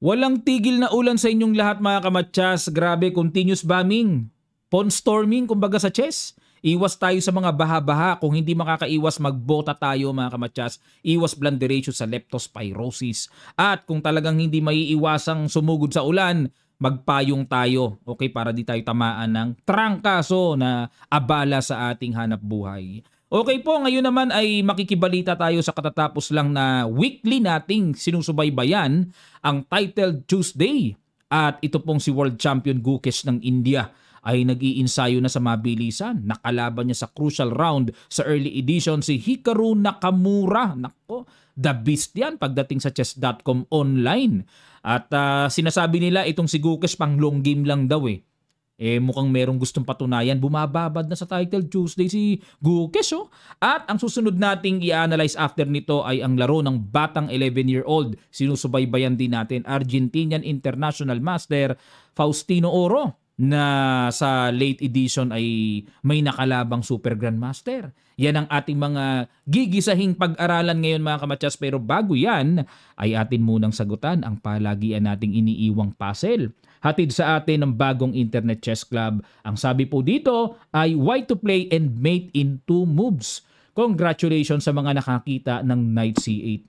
Walang tigil na ulan sa inyong lahat mga kamatsas. Grabe, continuous bombing. Pawn storming, kumbaga sa chess. Iwas tayo sa mga baha-baha. Kung hindi makakaiwas, magbota tayo mga kamatsas. Iwas blanderation sa leptospirosis. At kung talagang hindi maiiwasang sumugod sa ulan, magpayong tayo. Okay, para di tayo tamaan ng trangkaso na abala sa ating hanap buhay. Okay po, ngayon naman ay makikibalita tayo sa katatapos lang na weekly nating sinusubaybayan, ang Titled Tuesday. At ito pong si World Champion Gukesh ng India ay nag-iinsayo na sa mabilisan. Nakalaban niya sa crucial round sa early edition si Hikaru Nakamura. Nako, the beast yan pagdating sa chess.com online. At sinasabi nila itong si Gukesh pang long game lang daw eh. Mukhang merong gustong patunayan, bumababad na sa Title Tuesday si Gukesh. At ang susunod nating i-analyze after nito ay ang laro ng batang 11-year-old. Sinusubaybayan din natin, Argentinian International Master Faustino Oro, na sa late edition ay may nakalabang Super Grandmaster. Yan ang ating mga gigisahing pag-aralan ngayon mga kamatsas. Pero bago yan, ay atin munang sagutan ang palagian nating iniiwang puzzle. Hatid sa atin ng bagong Internet Chess Club. Ang sabi po dito ay why to play and mate in 2 moves. Congratulations sa mga nakakita ng Knight C8.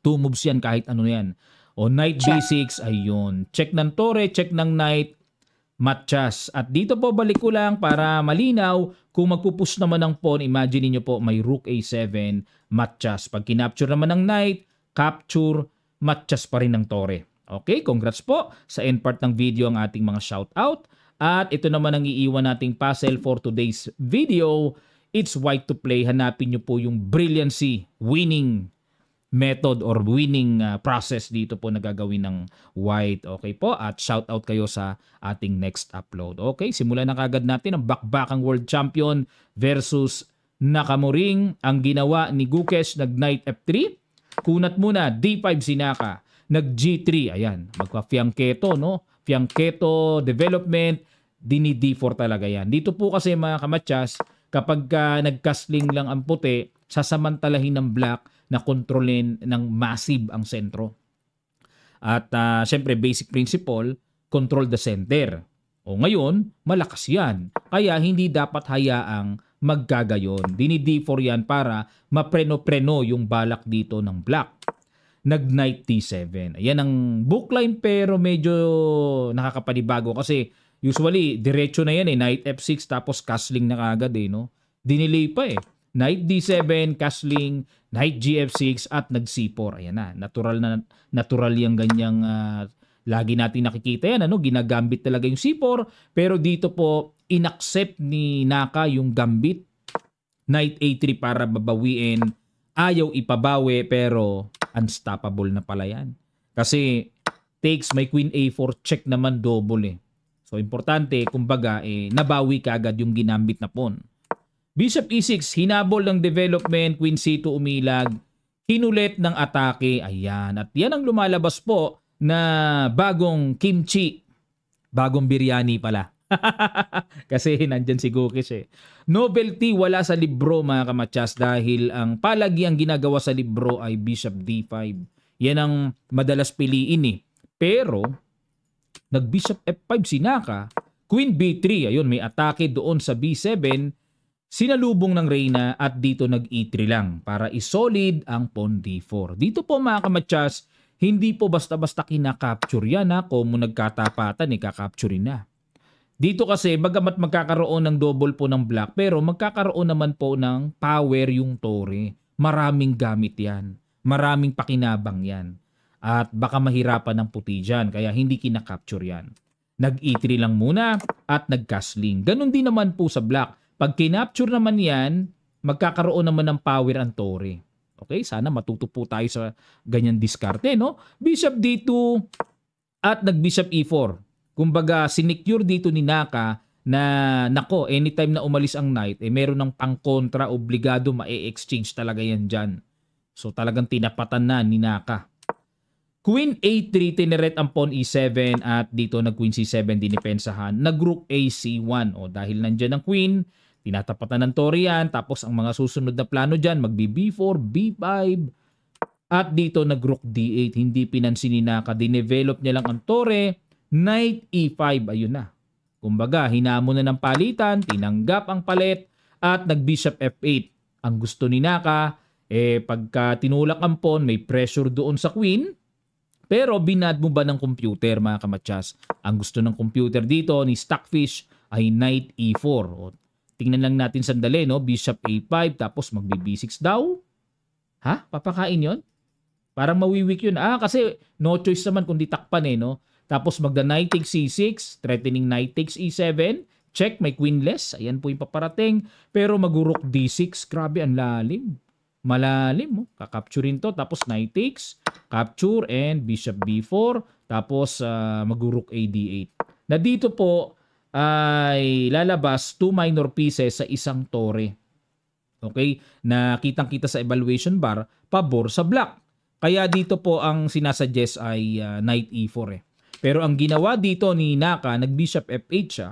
2 moves yan kahit ano yan. O Knight B6, ayun. Check ng Tore, check ng Knight, matchas. At dito po balik ko lang para malinaw, kung magpupush naman ng pawn, imagine niyo po may Rook A7, matchas. Pag kinapture naman ng Knight, capture, matchas pa rin ng Tore. Okay, congrats po sa end part ng video ang ating mga shoutout. At ito naman ang iiwan nating puzzle for today's video. It's white to play. Hanapin nyo po yung brilliancy, winning method or winning process dito po na gagawin ng white. Okay po, at shoutout kayo sa ating next upload. Okay, simulan na kagad natin ang bakbakang world champion versus Nakamuring. Ang ginawa ni Gukesh, nag-Knight F3. Kunat muna, D5 si Naka. Nag-G3, ayan, magpa-fianchetto, no? Fianchetto, development, dini-D4 talaga yan. Dito po kasi mga kamatsas, kapag nag-castling lang ang puti, sasamantalahin ng black na kontrolin ng massive ang sentro. At syempre, basic principle, control the center. O ngayon, malakas yan. Kaya hindi dapat hayaang maggagayon. Dini-D4 yan para mapreno-preno yung balak dito ng black. Nag-Knight D7. Ayan ang bookline pero medyo nakakapanibago kasi usually diretso na yan eh. Knight F6 tapos castling na kagad eh, no? Dinelay pa eh. Knight D7, castling, Knight GF6 at nag-C4. Ayan na. Natural yung ganyang lagi natin nakikita yan. Ano? Ginagambit talaga yung C4. Pero dito po, inaccept ni Naka yung gambit. Knight A3 para babawiin. Ayaw ipabawi pero unstoppable na pala yan. Kasi takes, may Queen A4, check naman double eh. So importante, kumbaga, nabawi ka agad yung ginambit na pawn. Bishop E6, hinabol ng development, Queen C2 umilag, kinulit ng atake, ayan. At yan ang lumalabas po na bagong kimchi, bagong biryani pala. Kasi nandyan si Gukesh eh. Novelty wala sa libro mga kamatsas dahil ang palagi ang ginagawa sa libro ay Bishop D5. Yan ang madalas piliin eh. Pero nag-Bishop F5 si Naka, Queen B3, ayun may atake doon sa B7, sinalubong ng Reyna at dito nag-E3 lang para isolid ang pawn D4. Dito po mga kamatsas, hindi po basta-basta kinakapture yan ha. Kung nagkatapatan kakapturein na. Dito kasi bagamat magkakaroon ng double po ng black pero magkakaroon naman po ng power yung Tore. Maraming gamit yan. Maraming pakinabang yan. At baka mahirapan ng puti dyan kaya hindi kinakapture yan. Nag-E3 lang muna at nag-castling. Ganon din naman po sa black. Pag kinapture naman yan, magkakaroon naman ng power ang Tore. Okay, sana matuto po tayo sa ganyan diskarte, no? Bishop D2 at nag-Bishop E4. Kumbaga, sinecure dito ni Naka na, nako, anytime na umalis ang Knight, meron ng pang-kontra, obligado, ma-exchange talaga yan dyan. So, talagang tinapatan na ni Naka. Queen A3, tineret ang pawn E7 at dito nag-Queen C7 dinipensahan. Nag-Rook A C1. O, dahil nandyan ang Queen, tinatapatan ng Tore yan. Tapos, ang mga susunod na plano dyan, mag-B4, B5, At dito nag-rook D8. Hindi pinansin ni Naka. Dinevelop niya lang ang tore. Knight E5. Ayun na. Kumbaga, hinamon na ng palitan. Tinanggap ang palit. At nag-bishop F8. Ang gusto ni Naka, pagka tinulak ang pawn, may pressure doon sa queen. Pero binad mo ba ng computer, mga kamatsas? Ang gusto ng computer dito ni Stockfish ay Knight E4. O, tingnan lang natin sandali, no? Bishop A5, tapos magbi-B6 daw. Ha? Papakain yon? Parang mawiwik yun. Kasi no choice naman kundi takpan no? Tapos magda knight takes C6, threatening knight takes E7. Check, may queenless. Ayan po yung paparating. Pero mag-rook D6. Grabe, ang lalim. Malalim. Kakapturein to. Tapos knight takes, capture, and bishop B4. Tapos mag-rook A D8. Na dito po ay lalabas 2 minor pieces sa isang tore. Okay? Na kitang-kita sa evaluation bar, pabor sa black. Kaya dito po ang sinasuggest ay knight E4 Pero ang ginawa dito ni Naka, nag-bishop F8 siya.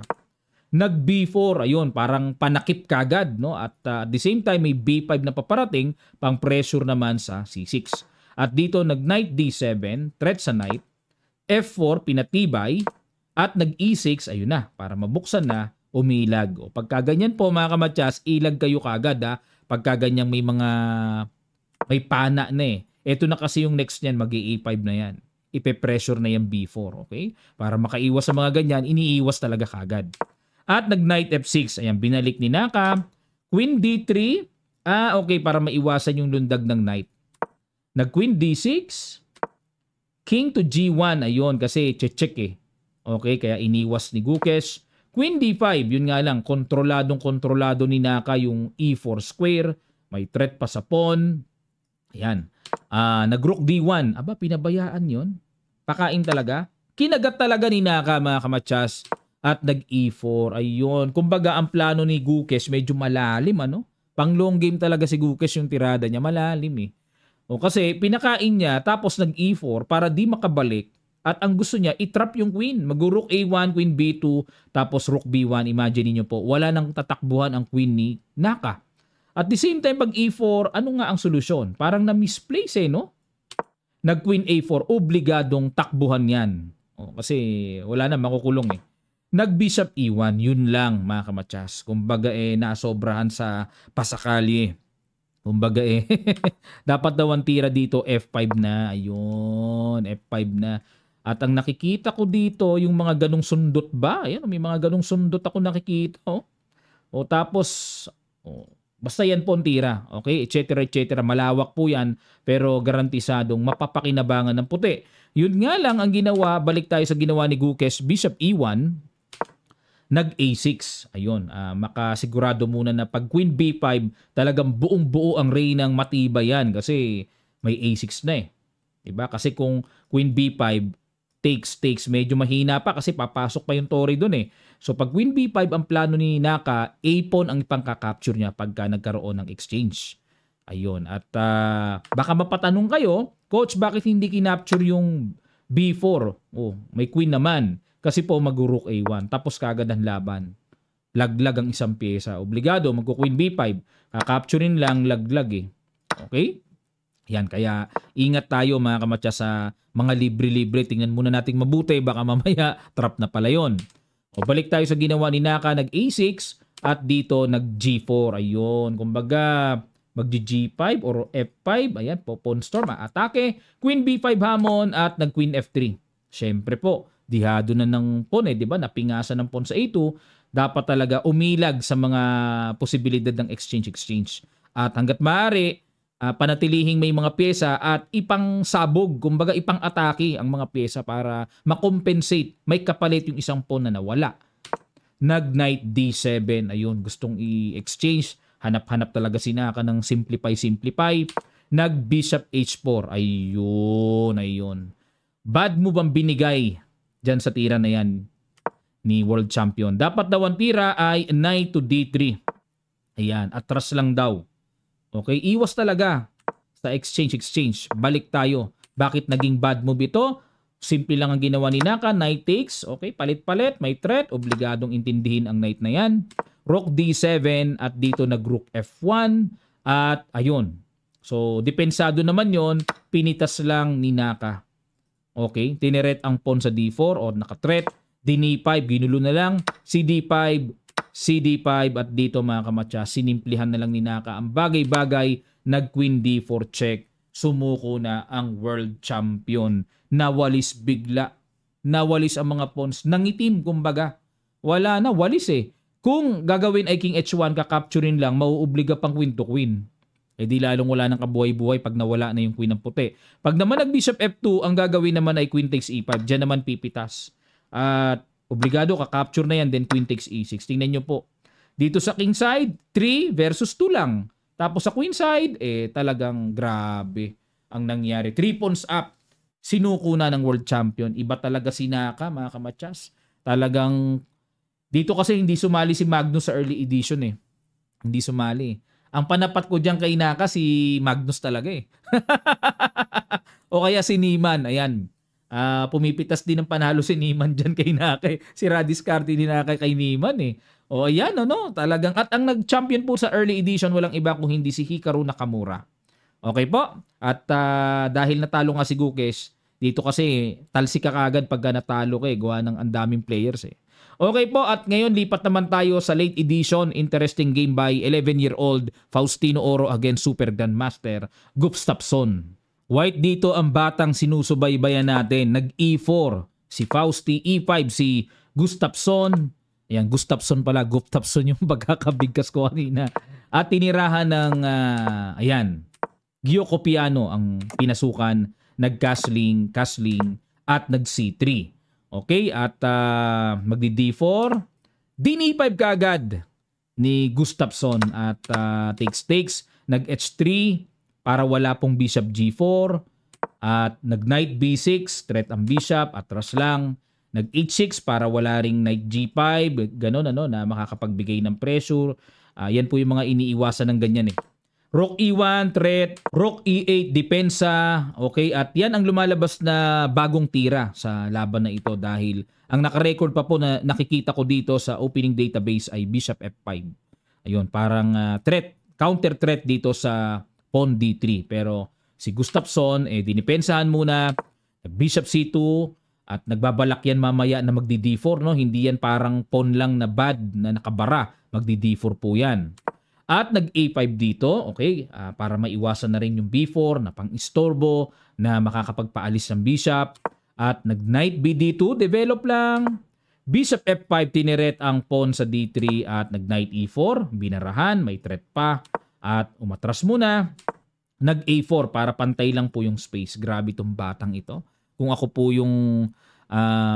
Nag-B4, ayun, parang panakip kagad, no? At at the same time, may B5 na paparating, pang pressure naman sa C6. At dito, nag-knight D7, threat sa knight, F4, pinatibay, at nag-E6, ayun na, para mabuksan na, umilag. O pagka ganyan po, mga kamatyas, ilag kayo kagad, Pagka ganyan may pana na Ito na kasi yung next niyan, mag-E5 na yan. Ipe-pressure na yung B4, okay? Para makaiwas sa mga ganyan, iniiwas talaga kagad. At nag-knight F6. Ayan, binalik ni Naka. Queen D3. Okay, para maiwasan yung lundag ng knight. Nag-queen D6. King to G1. Ayun, kasi check Okay, kaya iniwas ni Gukesh. Queen D5. Yun nga lang, kontroladong-kontrolado ni Naka yung E4 square. May threat pa sa pawn. Ayan. Nag-rook D1. Aba, pinabayaan yon. Pakain talaga. Kinagat talaga ni Naka, mga kamatsas. At nag-E4. Ayun. Kumbaga, ang plano ni Gukesh medyo malalim, Pang long game talaga si Gukesh yung tirada niya. Malalim kasi pinakain niya, tapos nag-E4 para di makabalik. At ang gusto niya, i-trap yung queen. Mag-rook A1, queen B2, tapos rook B1. Imagine niyo po, wala nang tatakbuhan ang queen ni Naka. At the same time, pag E4, ano nga ang solusyon? Parang na-misplace no? Nag-queen A4, obligadong takbuhan yan. Kasi wala na, makukulong Nag-bishop E1, yun lang, mga kamatsas. Kumbaga nasobrahan sa pasakali. Kumbaga dapat daw ang tira dito F5 na. Ayun, F5 na. At ang nakikita ko dito, yung mga ganong sundot ba? Ayan, may mga ganong sundot ako nakikita. Tapos, basta yan po ang tira. Okay, etc. etc. Malawak po yan, pero garantisadong mapapakinabangan ng puti. Yun nga lang ang ginawa, balik tayo sa ginawa ni Gukesh, Bishop E1, nag-A6. Ayun, makasigurado muna na pag Queen B5, talagang buong-buo ang reynang matibay yan kasi may A6 na Diba? Kasi kung Queen B5, takes, medyo mahina pa kasi papasok pa yung tore doon So pag Queen B5 ang plano ni Naka, A-pawn ang ipangka-capture niya pagka nagkaroon ng exchange. Ayun. At baka mapatanong kayo, Coach, bakit hindi kinapture yung B4? May queen naman. Kasi po mag-rook A1. Tapos kagad ang laban. Laglag ang isang pyesa. Obligado, mag-queen B5. Capturein lang, laglag Okay? Yan, kaya ingat tayo mga kamatya sa mga libre-libre. Tingnan muna nating mabuti. Baka mamaya, trap na pala yun. Balik tayo sa ginawa ni Naka. Nag-A6 at dito nag-G4. Ayun, kumbaga mag-G5 or F5. Ayan, pawn storm, atake. Queen B5 hamon at nag-Queen F3. Siyempre po, dihado na ng pawn di ba? Napingasan ng pawn sa A2. Dapat talaga umilag sa mga posibilidad ng exchange. At hanggat maaari, panatilihing may mga pyesa at ipang-sabog, kumbaga ipang-atake ang mga pyesa para makompensate. May kapalit yung isang pawn na nawala. Nag-knight D7. Ayun, gustong i-exchange. Hanap-hanap talaga si Naka ng simplify. Nag-bishop H4. Ayun. Bad move ang binigay dyan sa tira na yan ni world champion. Dapat daw ang tira ay knight to D3. Ayan, atras lang daw. Okay, iwas talaga sa exchange. Balik tayo. Bakit naging bad move ito? Simple lang ang ginawa ni Naka. Knight takes. Okay, palit-palit. May threat. Obligadong intindihin ang knight na yan. Rook D7 at dito nag-rook F1. At ayun. So, depensado naman yon, pinitas lang ni Naka. Okay, tineret ang pawn sa D4 o nakatret. D5, ginulo na lang. CD5, CD5 at dito mga kamatcha, sinimplihan na lang ni Naka ang bagay-bagay, nag-Queen D4 check. Sumuko na ang world champion. Nawalis bigla. Nawalis ang mga pawns. Nangitim, kumbaga. Wala na, walis eh. Kung gagawin ay King H1, kakapturin lang, mauobliga pang queen to queen. Eh di lalong wala ng kabuhay-buhay pag nawala na yung queen ng puti. Pag naman nag-bishop F2, ang gagawin naman ay queen takes E5. Diyan naman pipitas. At obligado, kakapture na yan, then queen takes E6. Tingnan nyo po. Dito sa king side, 3 versus 2 lang. Tapos sa queen side, talagang grabe ang nangyari. 3 pawns up. Sinuko na ng world champion. Iba talaga si Naka, mga kamatsas. Talagang, dito kasi hindi sumali si Magnus sa early edition eh. Hindi sumali. Ang panapat ko dyan kay Naka, si Magnus talaga eh. O kaya si Niemann, ayan. Pumipitas din ng panalo si Niemann dyan kay Naka. Si Radiscarte din Naka kay Niemann eh. O ayan, talagang. At ang nag-champion po sa early edition, walang iba kung hindi si Hikaru Nakamura. Okay po? At dahil natalo nga si Gukesh, dito kasi talsik ka kagad pagka natalo ka eh. Gawa ng andaming players eh. Okay po, at ngayon lipat naman tayo sa late edition. Interesting game by 11-year-old Faustino Oro against Super Grandmaster Gustafsson. White dito ang batang sinusubaybayan natin. Nag-E4 si Fausti, E5 si Gustafsson. Ayan, Gustafsson pala. Gustafsson yung pagkakabigkas ko kanina. At tinirahan ng, Gyoko Piano ang pinasukan. Nag-castling, at nag-C3. Okay, at magdi-D4. D5 kaagad ni Gustafsson at takes. Nag-H3 para wala pong bishop G4. At nag-knight B6, threat ang bishop, atras lang. Nag-H6 para wala ring knight G5, ganon na makakapagbigay ng pressure. Yan po yung mga iniiwasan ng ganyan eh. Rook E1, threat, Rook E8, depensa. Okay, at yan ang lumalabas na bagong tira sa laban na ito dahil ang nakarecord pa po na nakikita ko dito sa opening database ay Bishop F5. Ayun, parang threat, counter threat dito sa Pawn D3. Pero si Gustafsson, dinipensahan muna, Bishop C2, at nagbabalak yan mamaya na magdi-D4, no? Hindi yan parang pawn lang na bad na nakabara. Magdi-D4 po yan. At nag-A5 dito, okay? Para maiwasan na rin yung B4 na pang-istorbo na makakapagpaalis ng bishop. At nag-Knight BD2, develop lang. Bishop F5, tineret ang pawn sa D3 at nag-Knight E4, binarahan, may threat pa. At umatras muna. Nag-A4 para pantay lang po yung space. Grabe itong batang ito. Kung ako po yung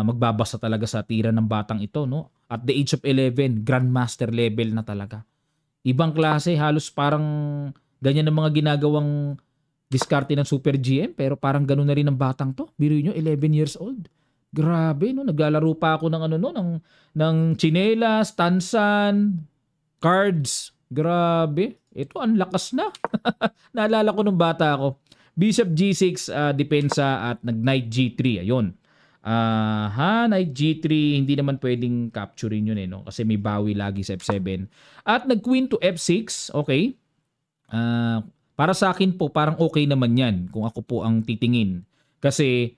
magbabasa talaga sa tira ng batang ito, no? At the age of 11, grandmaster level na talaga. Ibang klase, halos parang ganyan ang mga ginagawang diskarte ng Super GM, pero parang gano'n na rin ang batang to. Biruin nyo, 11 years old. Grabe, no? Naglalaro pa ako ng ng tsinelas, tansan, cards. Grabe. Ito, ang lakas na. Naalala ko nung bata ako. Bishop G6, depensa at nag-Knight G3. Ayun. Knight G3, hindi naman pwedeng capturein yun no? Kasi may bawi lagi sa F7. At nag-Queen to F6. Okay. Para sa akin po, parang okay naman yan kung ako po ang titingin. Kasi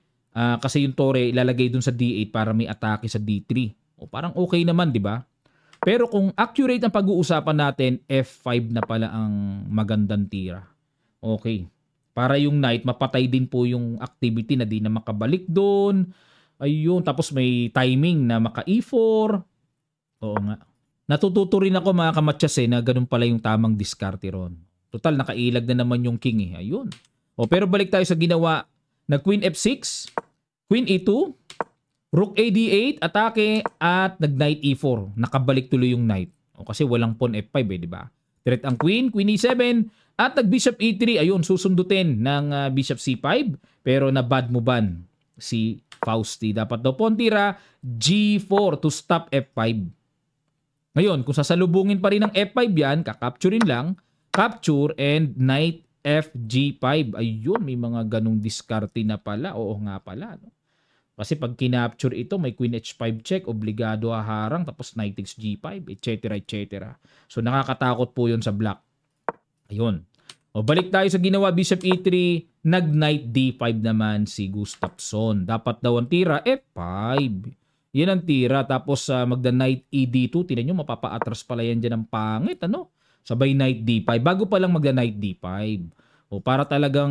yung tore ilalagay dun sa D8 para may atake sa D3. O parang okay naman, di ba? Pero kung accurate ang pag-uusapan natin, F5 na pala ang magandang tira. Okay. Para yung knight, mapatay din po yung activity na di na makabalik doon. Ayun, tapos may timing na maka E4. Oo nga. Natututo rin ako mga kamatsas na ganun pala yung tamang diskarte ron. Total, nakailag na naman yung king Ayun. Pero balik tayo sa ginawa. Nag-Queen F6, Queen E2, Rook AD8, atake, at nag-Knight E4. Nakabalik tuloy yung knight. Kasi walang pawn F5 di ba? Threat ang Queen, Queen E7, at nag-Bishop E3, ayun, susundutin ng Bishop C5, pero na-bad moban si Fausti. Dapat daw pawn tira, G4 to stop F5. Ngayon, kung sasalubungin pa rin ng F5 yan, kakapturein lang, capture and Knight FG5. Ayun, may mga ganong diskarte na pala. Oo nga pala. No? Kasi pag kinapture ito, may Queen H5 check, obligado haharang, tapos Knight G5, etc. etc. So nakakatakot po yun sa black. Ayun. O balik tayo sa ginawa, Bishop E3, nag-Knight D5 naman si Gustafsson. Dapat daw ang tira, F5. Yan ang tira. Tapos magda-Knight ED2, tinan nyo, mapapa-atras pala yan dyan ng pangit, ano? Sabay Knight D5, bago pa lang magda-Knight D5. O para talagang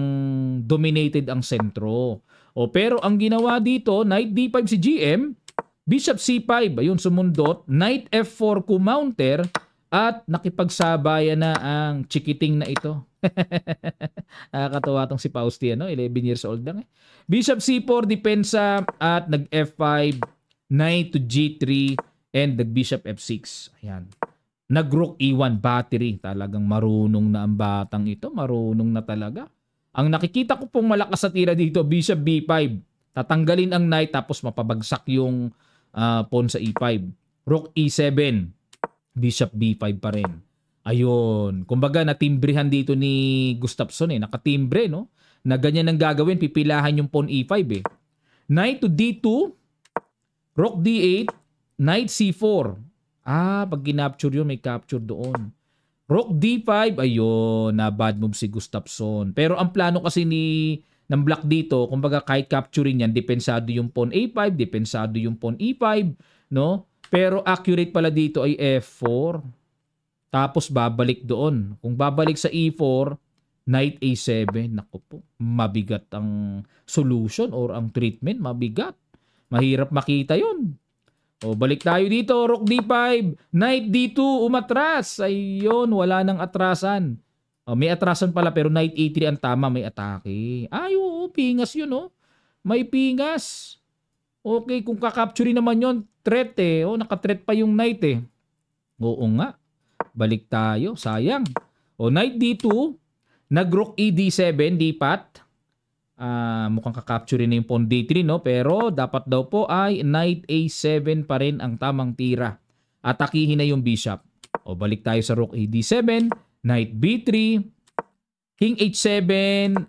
dominated ang sentro. O pero ang ginawa dito, Knight D5 si GM, Bishop C5, ayun sumundot, Knight F4 kumounter, at nakipagsabayan na ang chikiting na ito. Nakakatawa tong si Fausti, ano? 11 years old lang eh. Bishop C4, depensa, at nag-F5, Knight to G3, and nag-Bishop F6. Ayan. Nag-Rook E1 battery. Talagang marunong na ang batang ito. Marunong na talaga. Ang nakikita ko pong malakas sa tira dito, Bishop B5. Tatanggalin ang Knight tapos mapabagsak yung pawn sa E5. Rook E7. Bishop B5 pa rin. Ayun. Kumbaga, natimbrihan dito ni Gustafsson eh. Nakatimbre, no? Na ganyan ang gagawin. Pipilahan yung pawn E5 eh. Knight to D2. Rook D8. Knight C4. Pag ginapture yun, may capture doon. Rook D5. Ayun. Na bad move si Gustafsson. Pero ang plano kasi ng black dito, kumbaga kahit capturing yan, depensado yung pawn A5, depensado yung pawn E5, no? Pero accurate pala dito ay F4. Tapos babalik doon. Kung babalik sa E4, Knight A7. Naku po, mabigat ang solution or ang treatment. Mabigat. Mahirap makita yun. O, balik tayo dito. Rook D5. Knight D2. Umatras. Ayun, wala nang atrasan. O, may atrasan pala pero Knight A3 ang tama. May atake. Ay, oo, pingas yun, oh. May pingas. Okay, kung kakapture naman yon, threat eh. O, naka-threat pa yung Knight eh. Oo nga. Balik tayo. Sayang. O, Knight D2. Nag-Rook ED7. Dipat. Mukhang kakapture na yung pawn D3, no? Pero dapat daw po ay Knight A7 pa rin ang tamang tira. Atakihin na yung bishop. O, balik tayo sa Rook ED7. Knight B3. King H7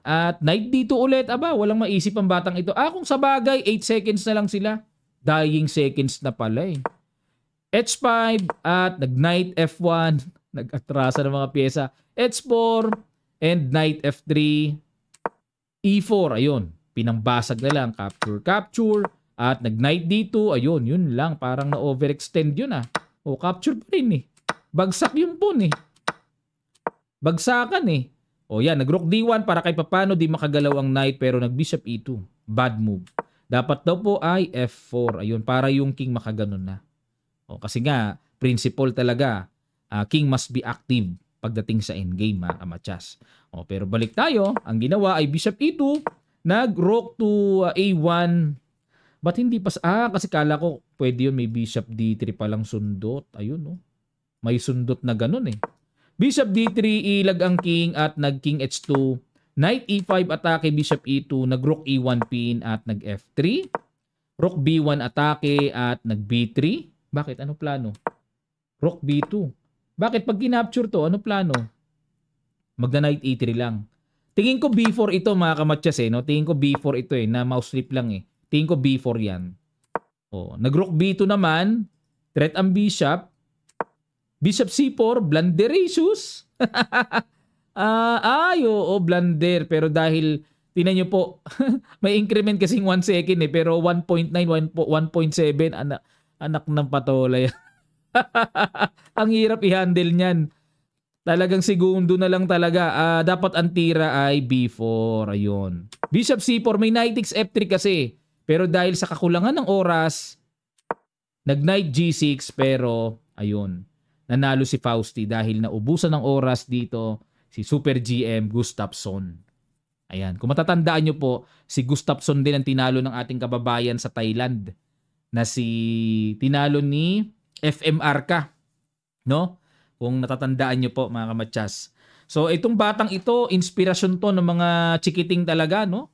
at Knight D2 ulit. Aba, walang maisip ang batang ito. Kung sa bagay, 8 seconds na lang sila. Dying seconds na pala eh. H5 at nag-Knight F1. Nag-atrasa ng mga pyesa. H4 and Knight F3. E4. Ayun. Pinambasag na lang. Capture, capture. At nag-Knight D2. Ayun, yun lang. Parang na-overextend yun ah. O, capture pa rin eh. Bagsak yung pawn eh. Bagsakan eh. O yan, nag-Rook D1 para kahit papano di makagalaw ang Knight pero nag-Bishop E2. Bad move. Dapat daw po ay F4. Ayun, para yung King makaganon na. O, kasi nga, principle talaga, King must be active pagdating sa endgame, mga kamatsas. O, pero balik tayo. Ang ginawa ay Bishop E2, nag-Rook to A1. Ba't hindi pa? Kasi kala ko pwede yun, may Bishop D3 palang sundot. Ayun, no? May sundot na ganun eh. Bishop D3, ilag ang king at nag-king H2. Knight E5, atake, Bishop E2, nag-Rook E1 pin at nag-F3. Rook B1, atake at nag-B3. Bakit? Ano plano? Rook B2. Bakit? Pag kinapture to, ano plano? Magda-Knight E3 lang. Tingin ko B4 ito, mga kamatsas eh. No? Tingin ko B4 ito eh, na mouse flip lang eh. Tingin ko B4 yan. O, nag-Rook B2 naman. Threat ang Bishop. Bishop C4, blunderacious. Oo, blunder. Pero dahil, tinan nyo po, may increment kasing 1 second eh. Pero 1.9, 1.7, anak ng patola yan. Ang hirap i-handle niyan. Talagang segundo na lang talaga. Dapat ang tira ay B4. Ayun. Bishop C4, may Knight F3 kasi. Pero dahil sa kakulangan ng oras, nag-Knight G6 pero, ayun. Nanalo si Fausti dahil naubusan ng oras dito si Super GM Gustafsson. Ayan. Kung matatandaan nyo po, si Gustafsson din ang tinalo ng ating kababayan sa Thailand na si tinalo ni FMR ka. No? Kung natatandaan nyo po, mga kamatsas. So, itong batang ito, inspirasyon to ng mga chikiting talaga, no?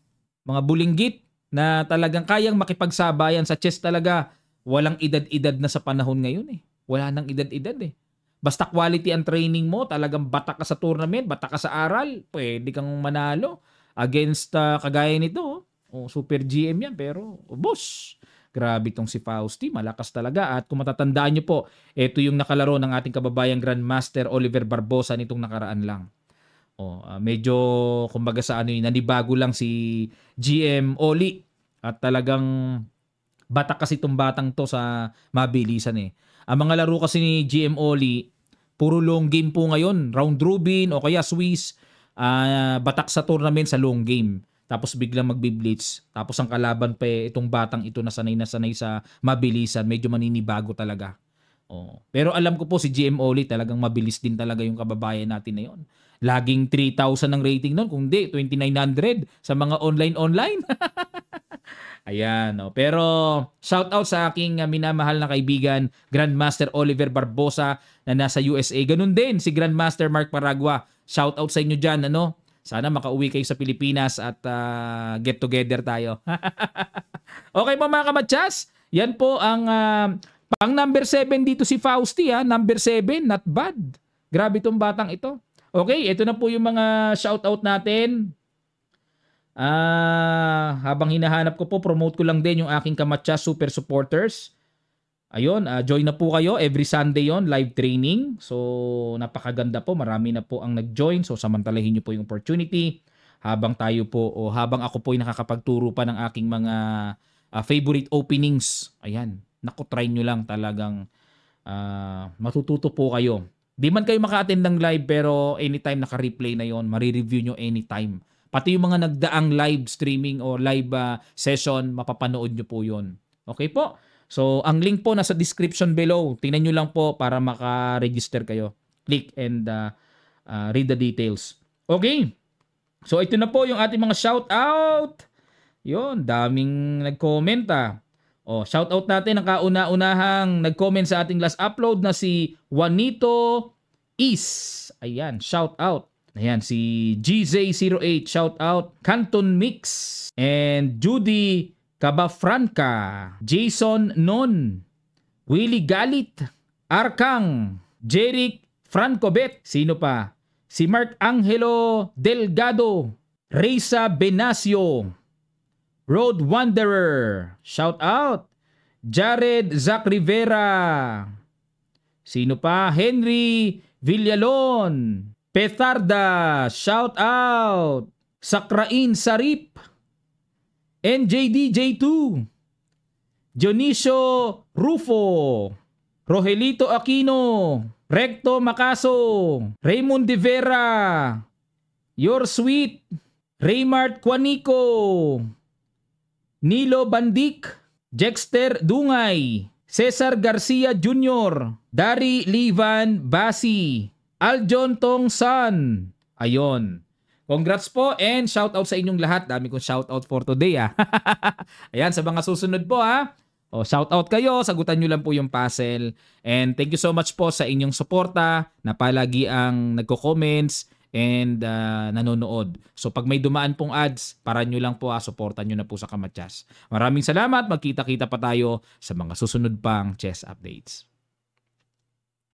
Mga bulinggit na talagang kayang makipagsabayan sa chess talaga. Walang edad-edad na sa panahon ngayon eh. Wala nang edad-edad eh. Basta quality ang training mo, talagang bata ka sa tournament, bata ka sa aral, pwede kang manalo against kagaya nito. Super GM yan, pero boss, grabe tong si Fausti, malakas talaga. At kung matatandaan nyo po, ito yung nakalaro ng ating kababayang Grandmaster Oliver Barbosa nitong nakaraan lang. Medyo kumbaga sa ano yun, nanibago lang si GM Oli at talagang batak kasi itong batang to sa mabilisan eh. Ang mga laro kasi ni GM Oli, puro long game po ngayon. Round robin o kaya Swiss. Batak sa tournament sa long game. Tapos biglang magbi-blitz. Tapos ang kalaban pa itong batang ito na sanay sa mabilisan. Medyo maninibago talaga. Pero alam ko po si GM Oli talagang mabilis din talaga yung kababayan natin na yun. Laging 3,000 ang rating nun. Kung di, 2,900 sa mga online. Ayan. Pero shout out sa aking minamahal na kaibigan, Grandmaster Oliver Barbosa na nasa USA. Ganun din si Grandmaster Mark Paragua. Shout out sa inyo dyan. Sana makauwi kayo sa Pilipinas at get together tayo. Okay po mga kamatsas. Yan po ang pang number 7 dito si Fausti. Number 7, not bad. Grabe tong batang ito. Okay, ito na po yung mga shout out natin. Habang hinahanap ko po, promote ko lang din yung aking Kamatsyas Super Supporters. Ayun, join na po kayo. Every Sunday yon live training. So, napakaganda po. Marami na po ang nag-join. So, samantalahin nyo po yung opportunity. Habang tayo po, o habang ako po ay nakakapagturo pa ng aking mga favorite openings. Ayan, naku, try nyo lang talagang matututo po kayo. Di man kayo maka-attend ng live, pero anytime naka-replay na yon, marireview nyo anytime. Pati yung mga nagdaang live streaming o live session, mapapanood nyo po yun. Okay po? So, ang link po nasa description below. Tingnan nyo lang po para maka-register kayo. Click and read the details. Okay. So, ito na po yung ating mga shout-out. Yun, daming nag-comment shout-out natin ang kauna-unahang nag-comment sa ating last upload na si Juanito Is. Ayan, shout-out. Ayan, si GZ08, shout out. Canton Mix. And Judy Cabafranca. Jason Non. Willie Galit. Arkang. Jeric Francobet. Sino pa? Si Mark Angelo Delgado. Reysa Benacio. Road Wanderer. Shout out. Jared Zac Rivera. Sino pa? Henry Villalon. Petarda, shout out. Sakrain Sarip. NJDJ2. Dionisio Rufo. Rogelito Aquino. Recto Macaso. Raymond De Vera. Your Sweet. Raymart Quanico. Nilo Bandik. Jexter Dungay. Cesar Garcia Jr. Dari Livan Basi. Aljon Tongsan. Ayon. Congrats po and shout out sa inyong lahat. Dami kong shout out for today Ayan, sa mga susunod po shout out kayo, sagutan nyo lang po yung puzzle. And thank you so much po sa inyong suporta na palagi ang nagko-comments and nanonood. So pag may dumaan pong ads, para nyo lang po suportan nyo na po sa Kamatsyas. Maraming salamat. Magkita-kita pa tayo sa mga susunod pang chess updates.